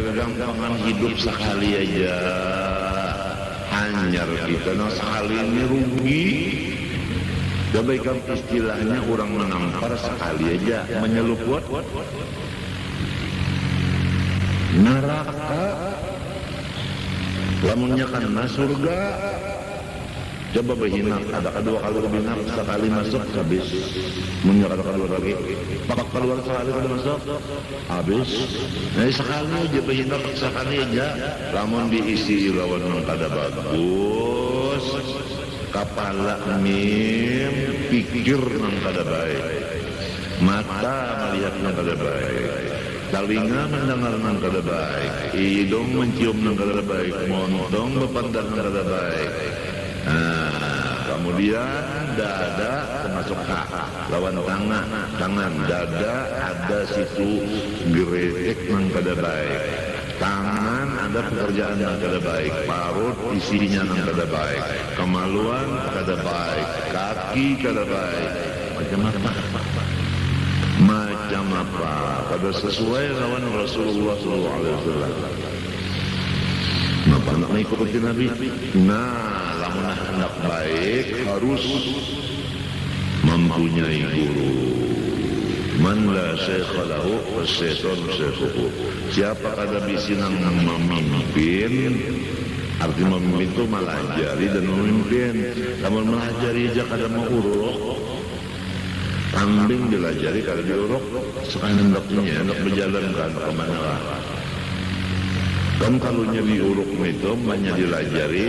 kegampangan hidup sekali aja hanyar kita, nah sekali ini rugi. Kebaikan istilahnya orang menampar sekali aja menyeluput neraka, lamunnya karena surga. Coba berhinap, ada kedua kali berhinap, sekali masuk habis, menyerah keluar lagi, pak keluar sekali kada masuk habis. Nah sekali aja berhinap, sekali aja, lamun diisi lawan yang kada bagus, kepala mim pikir yang kada baik, mata melihat yang kada baik, telinga mendengar yang kada baik, hidung mencium yang kada baik, montong berpandang yang kada baik. Nah, kemudian dada termasuk lawan tangan dada ada situ geretek yang kada baik, tangan ada pekerjaan yang kada baik, parut isinya yang kada baik, kemaluan kada baik, kaki kada baik, macam apa kada sesuai lawan Rasulullah SAW. Kenapa nak mengikuti Nabi? Nah, lamun hendak baik harus mempunyai guru. Man la syekha lahu fasyaitan syekhuhu. Siapa kada bisa memimpin, arti memimpin itu melajari dan memimpin. Namun melajari aja kada mau uruk, kambing dilajari kada diuruk, sekarang hendak berjalan ke mana lah. Kan kalau nyeri uruk itu banyak dilajari,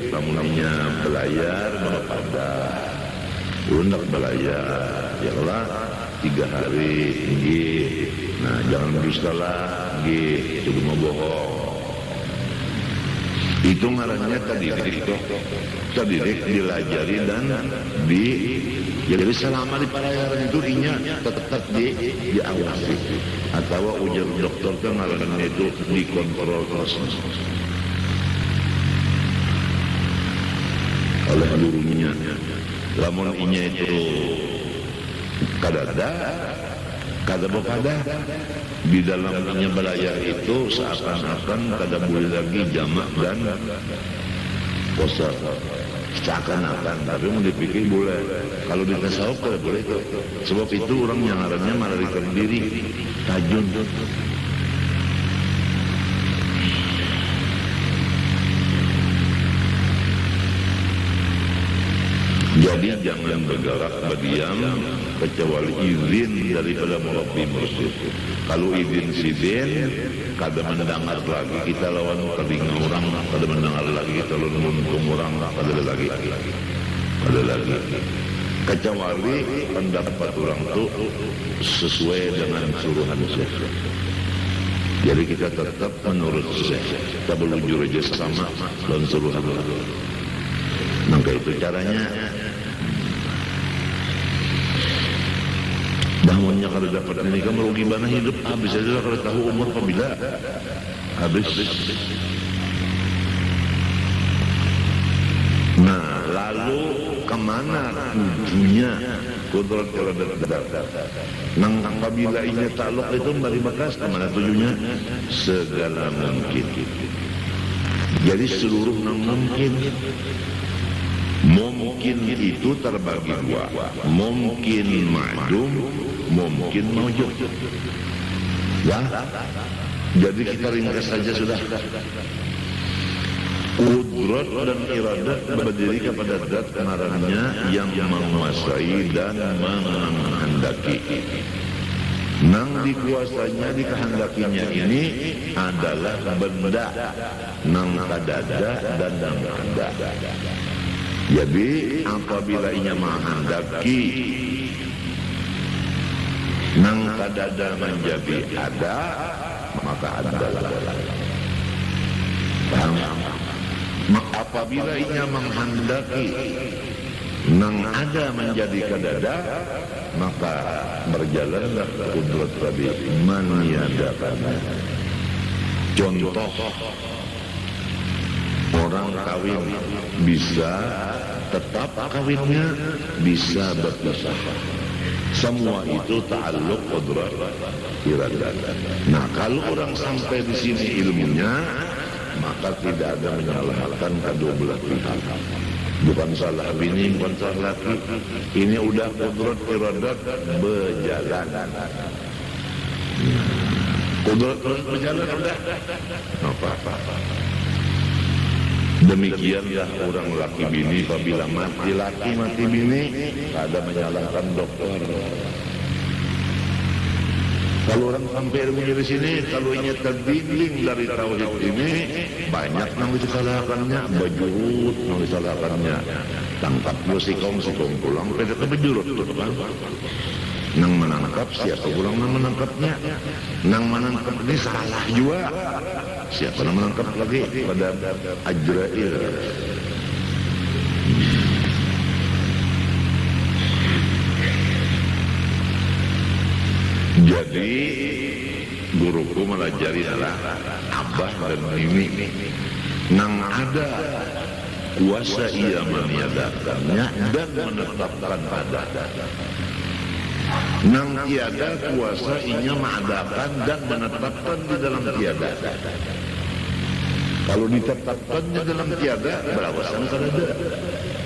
namunnya belayar pada undak belayar, ya lah 3 hari, gih. Nah jangan dustalah, gih, itu cuma bohong. Itu ngarannya tadidik dilajari dan jadi selama di pelayaran itu inya tetap diawasi. Atau ujar dokter kan ngarannya itu dikontrol terus oleh gurunya. Lamun inya itu kada bopada di dalamnya belayar itu seakan-akan kada boleh lagi jamak dan qasar, seakan-akan, tapi mau dipikir boleh. Kalau di tasawuf kada boleh itu, sebab itu orang yang ngarannya melarikan diri tajun. Jadi jangan bergerak berdiam kecuali izin daripada murabbi mursyid. Kalau izin sidin, kada mendengar lagi kita lawan telinga orang, kada mendengar lagi kita lawan muntung orang, kada lagi. Kecuali pendapat orang itu sesuai dengan suruhan syekh. Jadi kita tetap menurut syekh, kita berujur aja sama dan suruhan Allah. Maka itu caranya. Bangunnya kalau dapat ini kan merugi mana hidup habis aja kalau tahu umur pembila habis. Nah lalu kemana tujuannya kodrat terhadap nang apabila ini takluk itu bari bekas kemana tujuannya segala mungkin. Jadi seluruh nang mungkin. Mungkin itu terbagi 2, mungkin ma'dum, mungkin mawjud. Ya, jadi kita ringkas saja sudah. Qudrat dan iradat berdiri kepada zat ngarannya yang menguasai dan menghendaki. Nang dikuasanya, dikehendakinya ini adalah benda, nang kadada dan nang ada. Jadi apabila ia menghendaki nang kadada menjadi ada, maka adalah. Paham? Apabila ia menghendaki nang ada menjadi kadada, maka berjalanlah kudrat Rabbi meniadakannya. Contoh, orang kawin bisa tetap kawinnya, bisa berpisah. Semua itu ta'alluq qudrat iradah. Nah, kalau orang sampai di sini ilmunya, maka tidak ada menyalahkan kedua belah pihak. Bukan salah bini, bukan salah laki. Ini udah qudrat iradah berjalan. Qudrat berjalan udah. Apa-apa. Demikianlah orang laki bini apabila mati laki mati bini, tak ada menyalahkan dokter. Kalau orang sampai ilmunya di sini, kalau ingat terdiling dari tauhid ini, banyak yang disalahkannya, bejurut yang disalahkannya. Tangkap lo sikong pulang, pada kebejurut tuh kan. Nang menangkap siapa pulang nang menangkapnya, nang menangkap ini salah juga. Siapa yang menangkap lagi pada Ajrail. Jadi guruku melajari adalah abah dan mimi. Nang ada kuasa ia meniadakannya dan menetapkan ada. Nang tiada kuasa inya mengadakan dan menetapkan di dalam tiada. Kalau ditetapkannya dalam tiada, berawasan kan ada.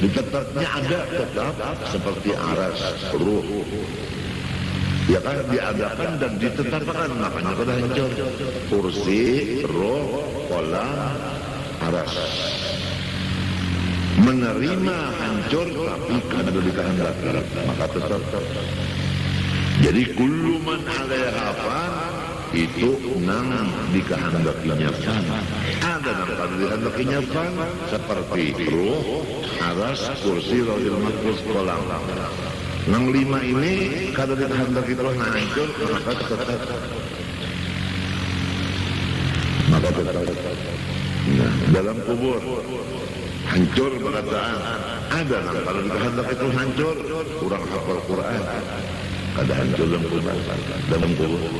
Ditetapnya ada tetap seperti aras, ruh. Ya kan, diadakan dan ditetapkan, makanya kada hancur. Kursi, roh, kolam, aras. Menerima hancur tapi kada dikehendaki, maka tetap. Jadi kullu man 'alaiha fan itu nang dikehendakinya fan. Ada nang kada dikehendakinya fan seperti ruh, aras, kursi, lauhul mahfuz, kolam. Nang lima ini kada dikehendaki terus hancur, maka tetap. Maka tetap. Nah, dalam kubur hancur berataan. Ada nang kada dikehendaki terus hancur, kurang hafal Quran. Kada hancur dalam kubur.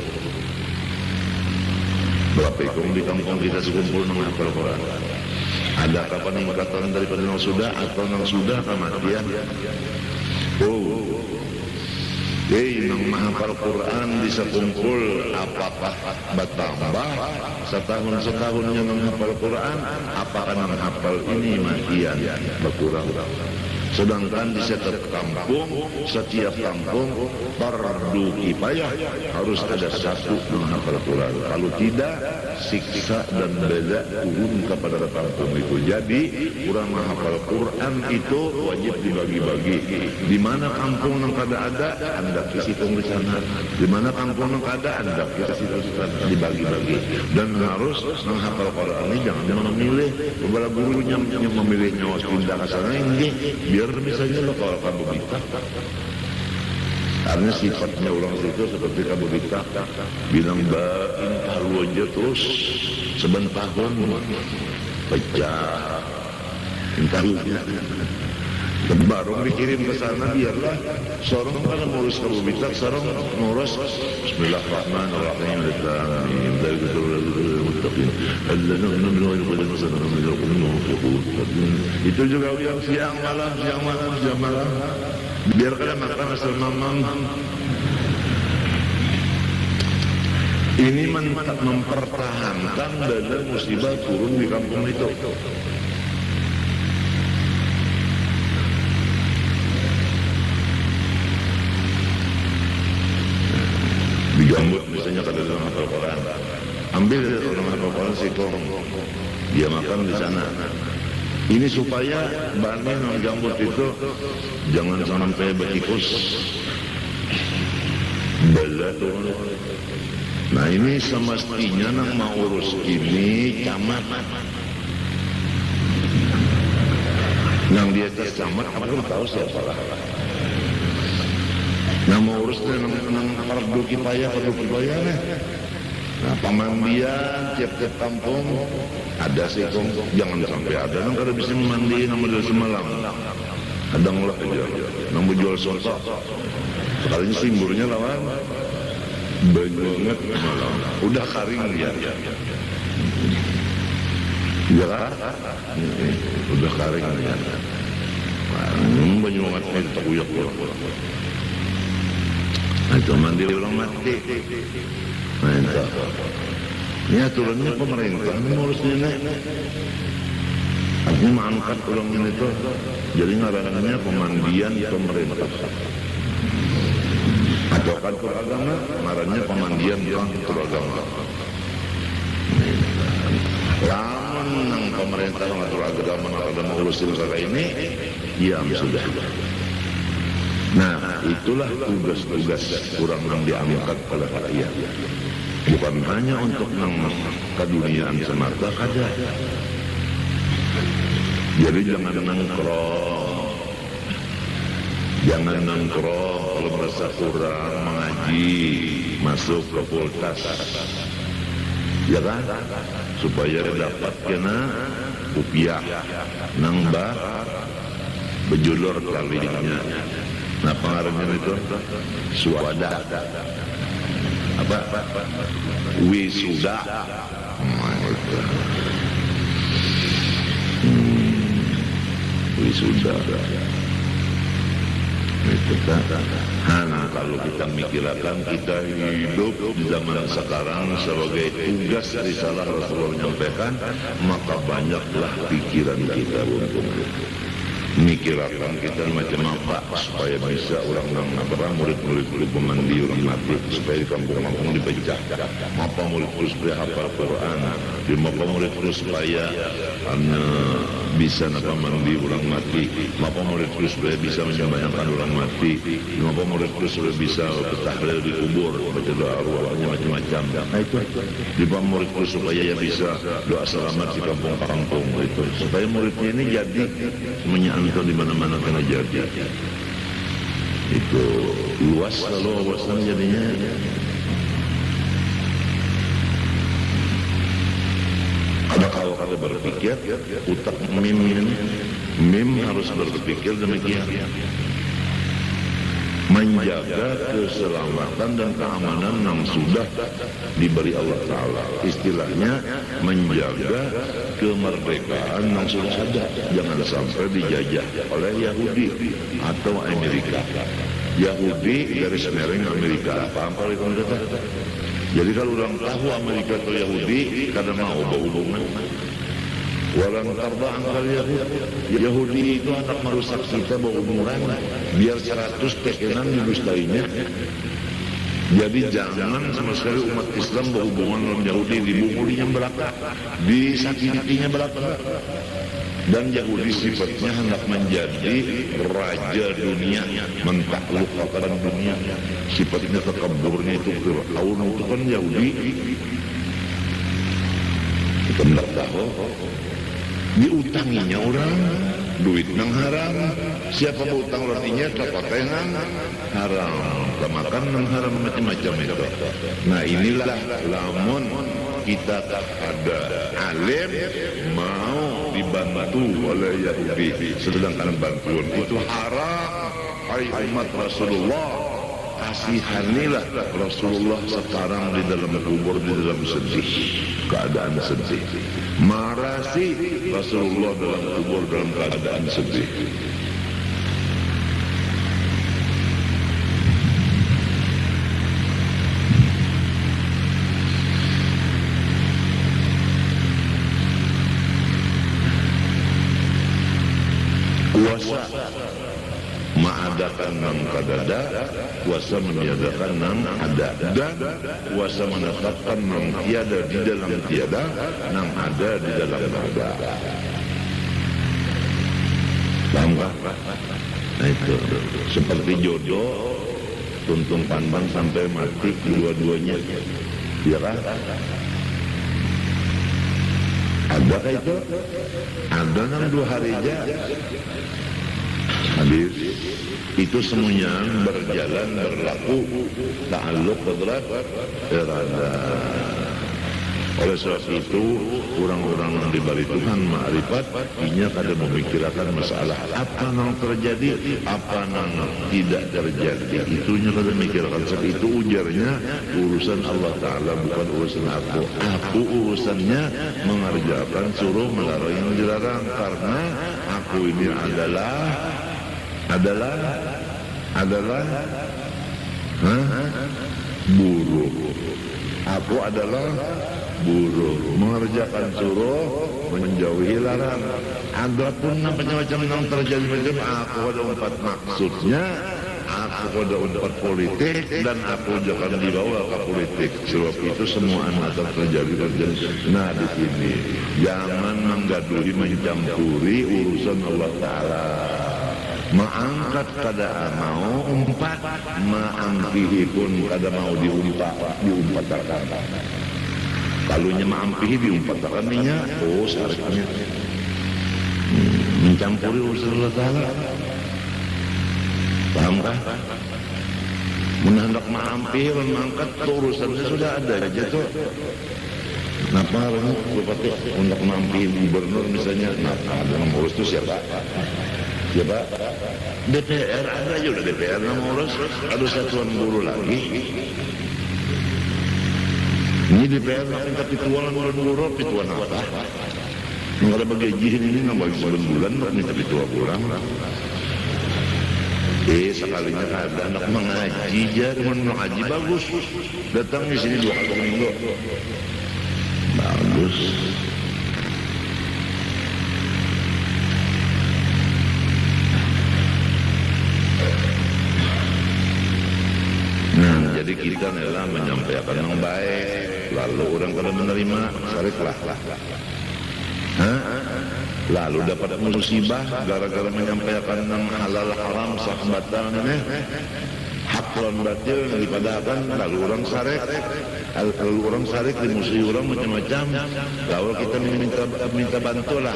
Berapa ikung di kampung kita sekumpul menghafal Quran. Ada kapan peningkatan daripada yang sudah atau yang sudah kematian? Oh, nang menghafal Quran bisa kumpul apakah bertambah setahun-setahunnya menghafal Quran? Apakah menghafal ini matian berkurang? Sedangkan di setiap kampung fardu kifayah harus ada satu menghafal Quran. Kalau tidak, siksa dan bala turun kepada kampung itu. Jadi orang menghafal Quran itu wajib dibagi-bagi. Di mana kampung yang kada ada, anda kisitung di sana. Di mana kampung yang kada, anda kisitung di sana. Dibagi-bagi. Dan harus menghafal Quran ini jangan memilih. Beberapa gurunya yang memilih nyawa pindah ke sana ini biar misalnya lo kalau kamu bita, karena sifatnya orang itu seperti kamu bita, bilang bain halu aja terus sebentar pun pecah, tahunya. Baru dikirim ke sana biarlah sorong pada ngurus kamu bita, sorong ngurus Bismillahirrahmanirrahim dari itu juga yang siang malam biar kalian makan asal mamam. Ini mempertahankan dana musibah turun di kampung itu. Digambut misalnya kada dalam hafal Quran, ambil orang hafal Quran sikong, dia makan di sana. Ini supaya bani non gambut itu jangan sampai bertikus, bela turun. Nah ini semestinya nang mau urus ini camat, nang di atas camat apa pun tahu siapa lah. Nah mau urusnya nang fardu kifayah nih. Nah pemandian tiap-tiap kampung ada sih kong, jangan sampai ada nang kada bisa mandi nang model semalam. Kadang lah aja nang menjual soto. Sekalinya simburnya lawan banget malam. Udah karing dia. Ya udah karing dia. Banyak banget itu uyak. Nah, itu mandi orang mati. Nah, itu. Ini aturannya pemerintah mengurus ini. Artinya mengangkat orang ini tuh. Jadi ngarangannya pemandian pemerintah. Atau kantor agama, ngarannya pemandian kantor agama. Lamun nang pemerintah ngatur agama ada mengurusin kata ini, diam sudah. Nah, itulah tugas-tugas kurang yang diangkat oleh rakyat. Bukan hanya untuk nang keduniaan semata kada. Jadi jangan nongkrong. Jangan nongkrong kalau merasa kurang mengaji, masuk ke fakultas. Ya kan? Supaya dapat kena rupiah nambah bejulur kalinya. Nah, pengaruhnya itu suada. Apa? Wisuda. Wisuda. Itu kan. Nah, kalau kita mikirkan kita hidup di zaman sekarang sebagai tugas risalah Rasulullah menyampaikan, maka banyaklah pikiran kita untuk mikirkan kita macam apa supaya bisa orang murid-murid pemandi orang mati supaya di kampung-kampung dibaca apa murid-murid supaya hafal Quran apa murid-murid supaya bisa mandi orang mati apa murid-murid supaya bisa menyembahyangkan orang mati apa murid-murid supaya bisa bertahlil di kubur baca doa arwahnya macam-macam. Nah, itu di murid-murid supaya bisa doa selamat di kampung-kampung itu supaya muridnya ini jadi atau di mana-mana kena jadi. Itu luas kalau wawasan jadinya. Ada kalau kada berpikir, utak mim harus berpikir demikian. Menjaga keselamatan dan keamanan yang sudah diberi Allah Ta'ala. Istilahnya menjaga kemerdekaan yang sudah ada. Jangan sampai dijajah oleh Yahudi atau Amerika. Yahudi garis miring Amerika. Paham kalau itu kata? Jadi kalau orang tahu Amerika atau Yahudi, kadang mau berhubungan. Walang tarda angkal Yahudi itu anak merusak kita berhubungan biar 100 tekenan didustainya. Jadi jangan sama sekali umat Islam berhubungan dengan Yahudi, dibunuhnya belaka, disakitinya belaka. Dan Yahudi sifatnya hendak menjadi raja dunia, mentaklukkan dunia. Sifatnya takaburnya itu Fir'aun itu kan Yahudi. Kita tidak tahu. Diutanginya orang, duit nang haram. Siapa berutang rotinya, kepatengan haram, kemakan nang haram macam-macam itu. Nah, inilah lamun kita ada alim mau dibantu oleh Yahudi, sedangkan bantuan itu haram. Hai umat Rasulullah, kasihanilah Rasulullah sekarang di dalam kubur, di dalam sedih, keadaan sedih. Marasi Rasulullah dalam kubur dalam keadaan sedih. Kuasa mengadakan nang kadada, kuasa meniadakan nang ada, dan kuasa menetapkan nang tiada di dalam tiada, nang ada di dalam ada. Paham tak? Nah, itu seperti jodoh, tuntung pandang sampai mati dua-duanya. Ya kan? Ada itu? Ada nang 2 hari aja. Habis itu semuanya berjalan berlaku ta'alluq qadrat irada. Oleh sebab itu orang-orang yang diberi Tuhan ma'rifat inya kada memikirkan masalah apa yang terjadi, apa yang tidak terjadi. Itunya kada memikirkan. Sebab itu ujarnya urusan Allah Ta'ala bukan urusan aku. Aku urusannya mengerjakan suruh melarang yang dilarang, karena aku ini adalah Hah? Buruh. Aku adalah buruh, mengerjakan suruh, menjauhi larang. Adapun macam-macam yang terjadi macam aku ada 4 maksudnya. Aku ada 4 politik dan aku jangan dibawa ke politik. Sebab itu semua anak terjadi. Nah di sini jangan menggaduhi, mencampuri urusan Allah Taala. Mengangkat kada mau umpat, maampihi pun kada mau diumpatakan. Kalau nya maampihi diumpatakan ninya, oh syariatnya mencampuri urusan Allah Taala. Paham kah? Menhendak maampihi dan mengangkat urusannya sudah ada aja tuh. Kenapa harusnya bupati untuk maampihi gubernur misalnya? Nah, ada mengurus itu siapa? Siapa? DPR ada aja udah DPR mengurus. Ada satuan buruh lagi. Ini DPR minta pituan buruh, pituan apa? Nggak ada bagi ini nambah sebulan minta pituan kurang. Sekalinya ada anak mengaji aja, teman mengaji bagus. Datang di sini 2 kali minggu. Bagus. Nah, jadi kita adalah menyampaikan yang baik, lalu orang kada menerima, sariklah. Lalu dapat musibah gara-gara menyampaikan yang halal haram sah batal ini, hak lawan batil dipadakan, lalu orang sarek dimusuhi orang macam-macam. Lalu kita minta bantulah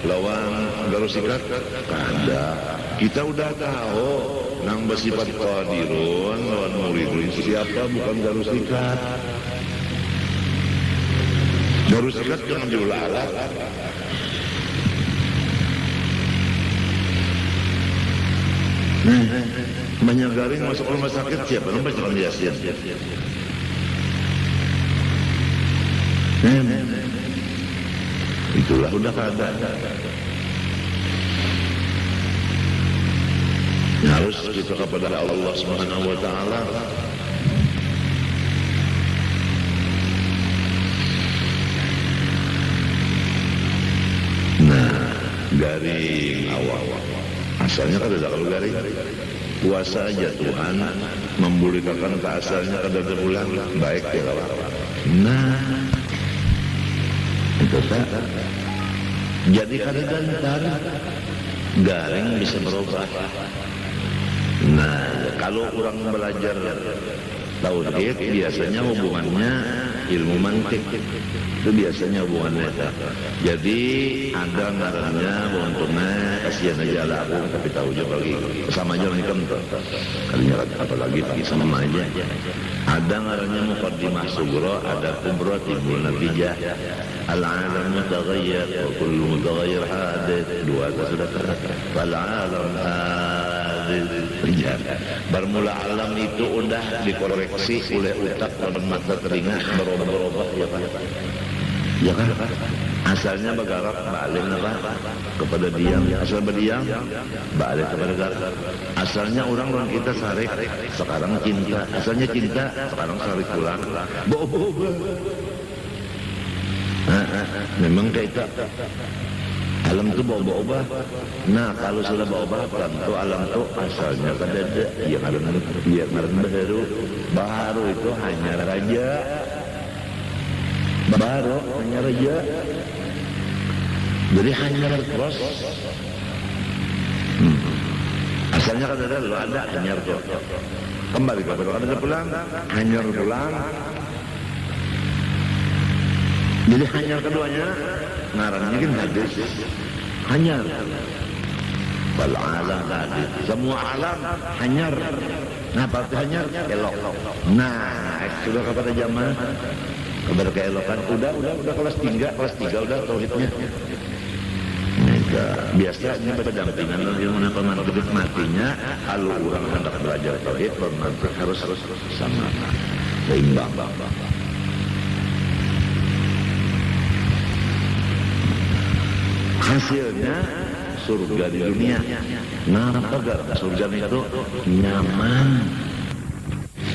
lawan garus sikat kada. Kita udah tahu nang bersifat qadirun lawan muridun siapa, bukan garus sikat. Garus sikat jangan diulah-ulah. Banyak garing masuk rumah sakit siapa? Nampak jangan Yasin. Itulah udah kada. Harus kita kepada Allah Subhanahu Wa Taala. Nah, garing awal. Asalnya kada ada kalau garing. Puasa aja Tuhan membolehkan ke asalnya kada ada bulan baik ya kawan. Nah, itu tak. Jadi kada gantar garing bisa berubah. Nah, kalau orang belajar tauhid biasanya hubungannya ilmu mantik. Itu biasanya hubungannya. Jadi ada ngarannya buntuna kasihan aja lah aku tapi tahu aja bagi sama aja nikam tuh. Kalinya apalagi pagi sama aja. Ada ngarannya muqaddimah sughra, ada kubra timbul natijah. Al-alam mutaghayyir wa kullu mutaghayyir hadith. Dua sudah terkata. Al-alam bermula alam itu udah dikoreksi oleh otak dan mata telinga berubah-ubah ya Pak. Ya kan? Asalnya bergerak balik apa? Kepada diam. Asal berdiam balik kepada gerak. Asalnya orang kita sarik, sekarang cinta. Asalnya cinta, sekarang sarik pulang. Bobo. Memang kayak itu. Alam itu berubah. Nah, kalau sudah berubah, tentu alam itu asalnya kan ada yang baru. Baru itu hanya raja. Baru hanya raja. Jadi hanya terus. Asalnya kan ada, lo ada hanya terus. Kembali kepada ada pulang, hanya pulang. Jadi hanya keduanya ngarannya kan hadis. Hanyar. Wal alam hadis. Semua alam hanyar. Nah, berarti hanyar elok. Nah, sudah kepada zaman kepada keelokan udah kelas 3 udah tauhidnya. Biasanya berdampingan dengan ilmu pemantik matinya. Kalau orang hendak belajar tauhid, pemantik harus sama seimbang. Hasilnya surga di dunia. Nah, surga itu nyaman.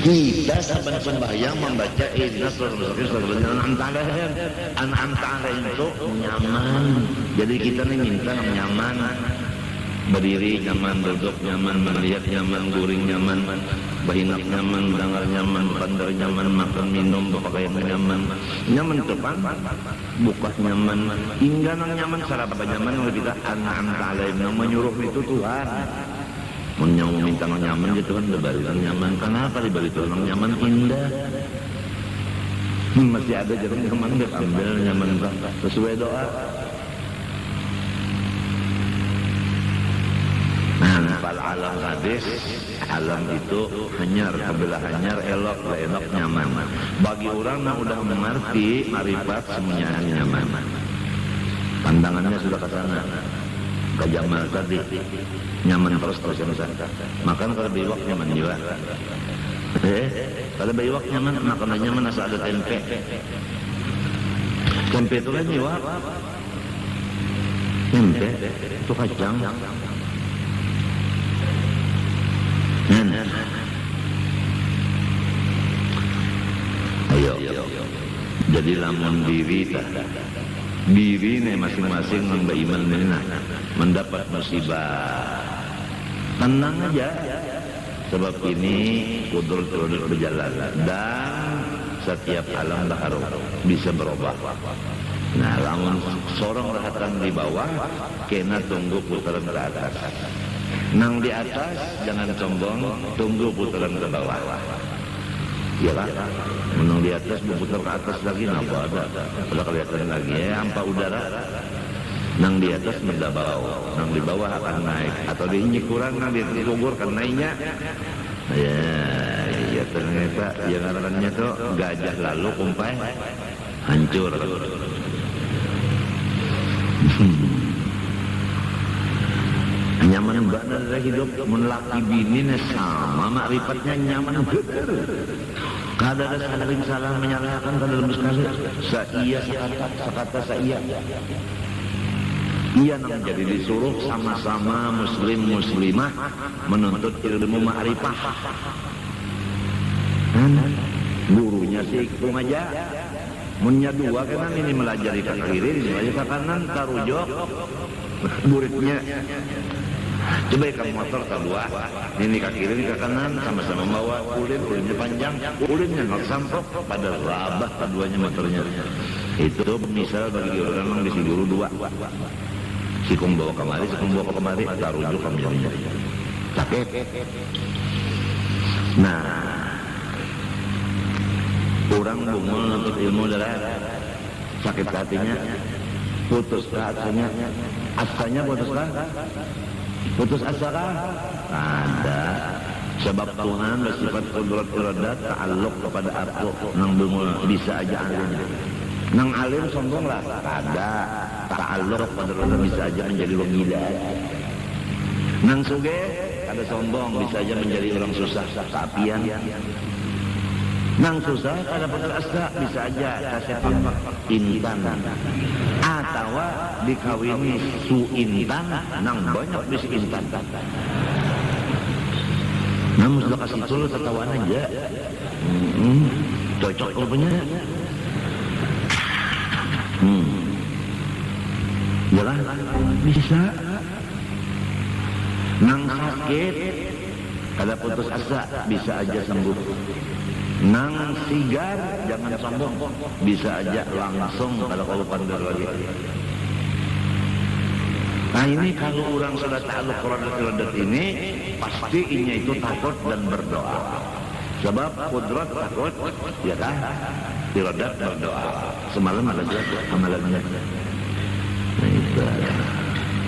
Kita saban sembahyang membaca ihdinas shiratal mustaqim an'amta alaihim itu nyaman. Jadi kita nih minta nyaman. Berdiri nyaman, duduk nyaman, melihat nyaman, guring nyaman, bahinak nyaman, dengar nyaman, pandar nyaman, makan minum, berpakaian nyaman. Nyaman depan, buka nyaman, hingga nyaman, sarapan nyaman, kita an'amta alaihim, menyuruh itu Tuhan. Menyau minta nyaman gitu kan dibalikan nyaman. Kenapa dibalikan nyaman indah? Masih ada jarum nyaman deh, ambil nyaman sesuai doa. Nah, fal alam hadis, alam itu hanyar, kebelah hanyar, elok, elok nyaman. Bagi orang yang udah mengerti marifat semuanya nyaman. Pandangannya sudah ke sana. Ke Jamal tadi nyaman terus makan kalau biwak nyaman juga kalau biwak nyaman makan nyaman asal ada tempe itu kan biwak tempe itu kacang ayo jadi lamun diri nih masing-masing hamba iman ini mendapat musibah tenang aja sebab ini kudrat berjalan dan setiap alam baharu bisa berubah. Nah lamun sorong rahatan di bawah kena tunggu putaran ke atas, nang di atas jangan sombong, tunggu putaran ke bawah. Ya lah, menang di atas berputar ke atas lagi, apa ada? Kalau kelihatan lagi, hampa udara. Nang di atas mendabau, nang di bawah akan naik. Atau diinjek kurang, nang di atas gugur kan naiknya. Ya ternyata yang ngarannya tuh gajah lalu kumpai hancur. Nyaman banget dari hidup melaki bini sama makrifatnya nyaman bener. Kada ada saling menyalahkan kada lebih sekali. Saiya sakata saiya. Ia yang jadi disuruh sama-sama muslim-muslimah menuntut ilmu ma'rifah. Gurunya si ikung aja. Munya dua kan ini melajari ke kiri, ini melajari ke kanan, tarujok. Muridnya. Coba ikan motor kedua, ini ke kiri, ini ke kanan, sama-sama bawa ulinnya panjang, ulinnya nggak sampok, pada rabah keduanya motornya. Itu misal bagi orang yang disi guru dua. Sikung bawa kemari, tarujuk kaminya. Sakit. Nah, orang bungul untuk ilmu darah, sakit hatinya, putus hatinya, asanya putus asa kah? Ada. Sebab Tuhan bersifat kudrat iradat ta'alluq kepada aku nang bungul bisa aja alim. Nang alim sombong lah. Ada. Ta'alluq kepada Allah bisa aja menjadi orang gila. Nang suge ada sombong bisa aja menjadi orang susah, keapian. Nang susah ada putus asa bisa aja kasih intan. Atau dikawini su intan nang banyak bis intan. Namun sudah kasih tulu tertawan aja. Cocok rupanya. Jalan bisa. Nang sakit kada putus asa bisa aja sembuh. Nang sigar jangan sombong, bisa aja langsung kalau pandai lagi. Nah ini kalau orang sudah ta'alluq kudrat ini pasti inya itu takut dan berdoa. Sebab kudrat takut, ya kan? Iradat berdoa. Semalam ada juga amalannya. Nah itu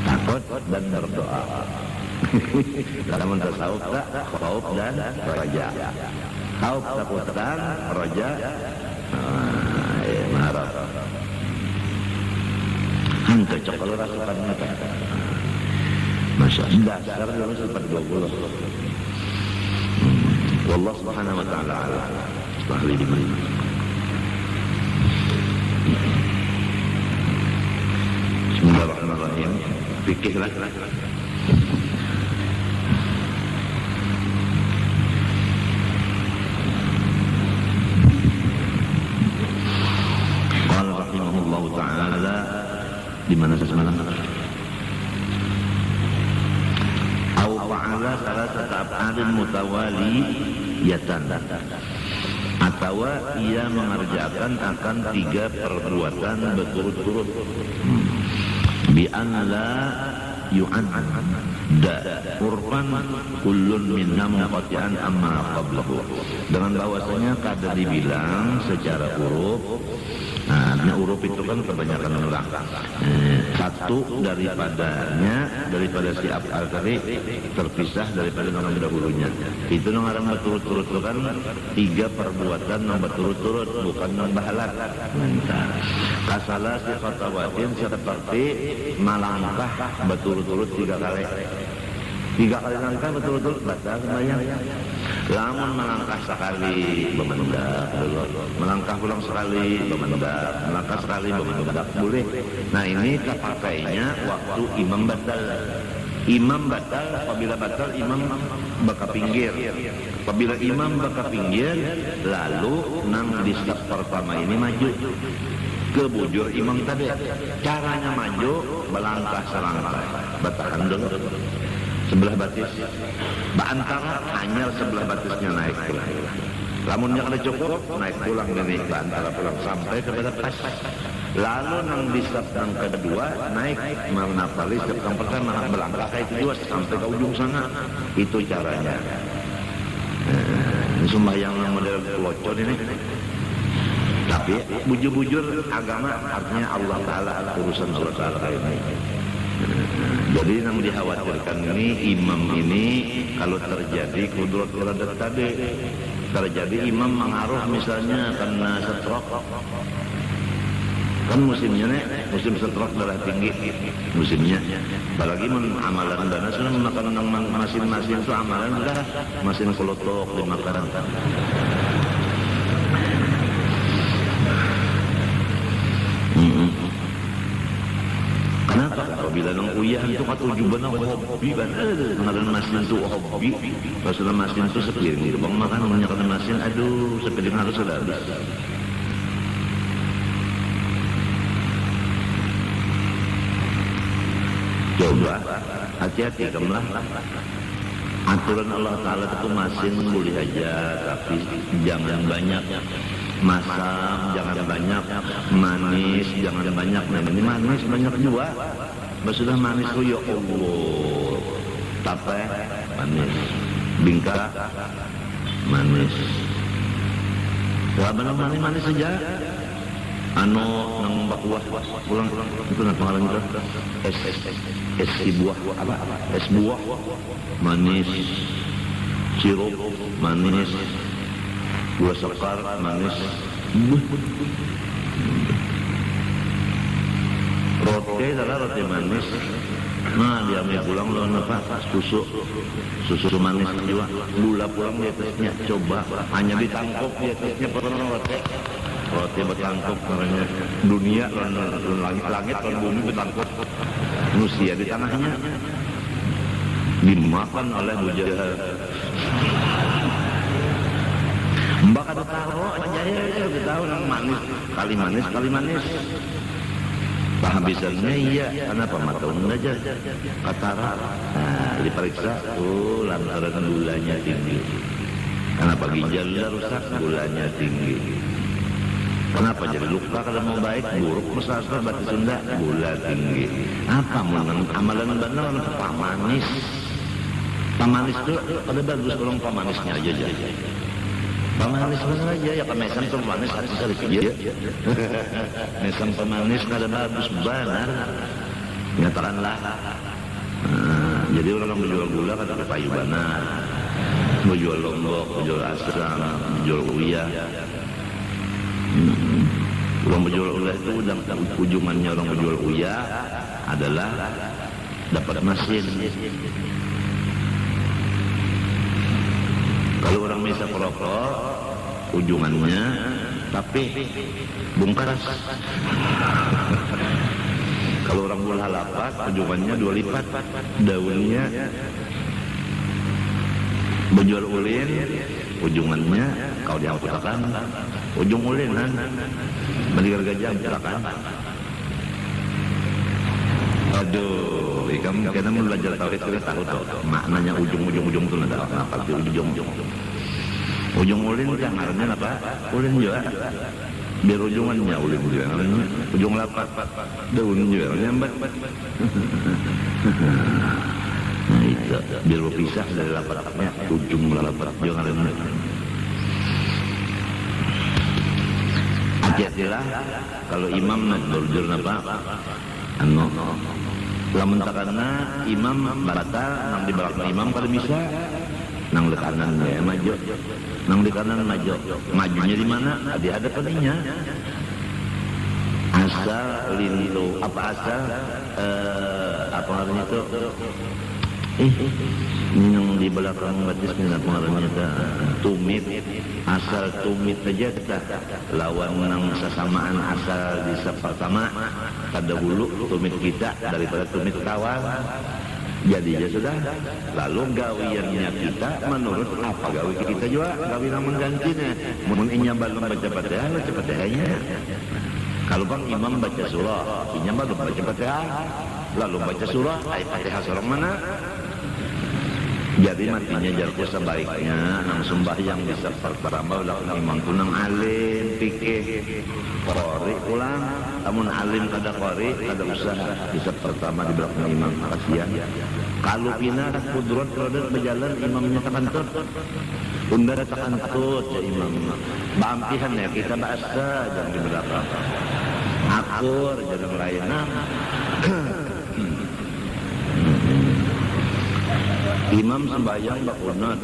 takut dan berdoa. Kalau mentasawuf tak, khauf dan raja. Khauf takutan, raja mengharap. Hantu cokol rasukan mata. Masya Allah. Dasar dulu seperti 20. Wallah subhanahu wa ta'ala ahli diman. Bismillahirrahmanirrahim. Fikirlah. Di mana semalam? Au fa'ala salasata af'alin mutawaliyatan, atau ia mengerjakan akan 3 perbuatan berturut-turut. Bi an la yu'adda urfan kullun minna munqati'an amma qablahu, dengan bahwasanya kada dibilang secara huruf. Nah, huruf itu kan kebanyakan ulang. Satu daripada si af'al tadi terpisah daripada yang dahulunya. Itu yang berturut-turut itu kan 3 perbuatan yang berturut-turut, bukan yang bahalat. Kasalah si khatawatin seperti melangkah berturut-turut 3 kali. 3 kali langkah berturut-turut batal sembahyang. Lamun melangkah sekali bemendak dulu, melangkah pulang sekali bemendak, melangkah sekali bemendak boleh. Nah ini kepakainya waktu imam batal. Imam batal, apabila batal imam baka pinggir. Apabila imam baka pinggir, lalu nang di step pertama ini maju ke bujur imam tadi. Caranya maju melangkah selangkah, batakan dulu sebelah batis, antara hanya sebelah batisnya naik pulang. Lamun yang ada cukup naik pulang ini, antara pulang sampai kepada pas. Lalu nang di step yang kedua naik menapali step yang pertama melangkah itu juga sampai ke ujung sana. Itu caranya. Sembahyang yang model pelocor ini. Tapi bujur-bujur agama artinya Allah Ta'ala, urusan Allah Ta'ala ini. Jadi yang dikhawatirkan ini imam ini kalau terjadi kudrat keradat tadi, terjadi imam mengaruh misalnya karena stroke, kan musimnya nih, musim stroke darah tinggi musimnya. Apalagi amalan dana sudah makan masin-masin itu amalan dah masin kelotok dimakan. Kenapa? Apabila nang uyah itu kata ujuban nang hobi kan, ngaran masin itu hobi. Pasal masin itu sepiring itu bang makan menyakan masin, aduh sepiring harus sudah habis. Coba hati-hati kamulah. Aturan Allah Ta'ala itu masin boleh aja, tapi jangan banyak. Masam jangan banyak, manis jangan banyak. Nah ini manis banyak juga. Sudah manis tuh ya Allah, tape manis, bingka manis. Wah benar manis saja. Nang buah pulang itu nang pangalan itu es buah apa? Es buah manis, sirup manis, gula sekar manis, roti adalah roti manis. Nah dia ambil pulang loh apa susu manis juga, gula pulang di atasnya. Coba hanya ditangkap di atasnya pernah roti bertangkap namanya dunia langit dan bumi bertangkap, manusia di tanahnya dimakan oleh bujal. Mbak ada taruh aja ya, tahu nang manis kali manis. Penghabisannya iya, kenapa matahun aja katara. Nah diperiksa, lantaran gulanya tinggi. Kenapa ginjalnya rusak? Gulanya tinggi. Kenapa jadi luka kalau mau baik? Buruk mesra batis Sunda, gula tinggi. Apa amalan benar pamanis? Pamanis itu ada bagus kalau pamanisnya aja. Pemanis benar aja ya, kemesan pemanis harus cari dia. Mesan pemanis kada bagus benar. Nyatakanlah. Jadi orang menjual gula kata payu benar. Menjual lombok, menjual asam, menjual uyah. Orang menjual uyah itu ujungannya orang menjual uyah adalah dapat mesin. Kalau orang bisa perokok, ujungannya tapi bungkas. Kalau orang bola lapak, ujungannya 2 lipat. Daunnya menjual ulin, ujungannya kau diamputakan. Ujung ulinan, meninggal gajah amputakan. Aduh, kamu kena belajar tauhid kita tahu tuh maknanya ujung tuh ada apa sih ujung ulin kan artinya apa? Ulin juga. Biar ujungannya ulin juga. Ujung lapat daun juga nyambat. Nah itu biar berpisah dari lapatnya ujung lapat jangan artinya. Hati-hatilah kalau imam nak berjur apa? Lamun takana imam batal nang di belakang imam kalau bisa nang di kanan ya maju nang di kanan maju majunya di mana di hadapannya asal lintu apa asal apa namanya itu ini yang di belakang batis ini apa namanya itu tumit asal tumit aja kita lawan nang sesamaan asal di pertama pada hulu tumit kita daripada tumit kawan jadi ya sudah lalu gawiannya kita menurut apa gawi kita juga gawi yang menggantinya mun inya balum baca Fatihah baca Fatihahnya kalau bang imam baca surah inya balum baca Fatihah lalu baca surah ayat Fatihah surah mana jadi matinya jalku sebaiknya nang sembahyang bisa pertama belakang imam tu nang alim fikih qori ulang namun alim kada qori kada usaha bisa pertama di belakang imam kasihan kalau pina kudrat roda berjalan imamnya takantut undara takantut ya imam bampihan ya kita bahasa jangan di belakang akur jangan layanan imam sembahyang bakunat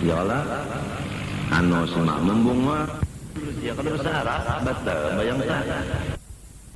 yalah anu semak membung mah ya kada besar batal bayang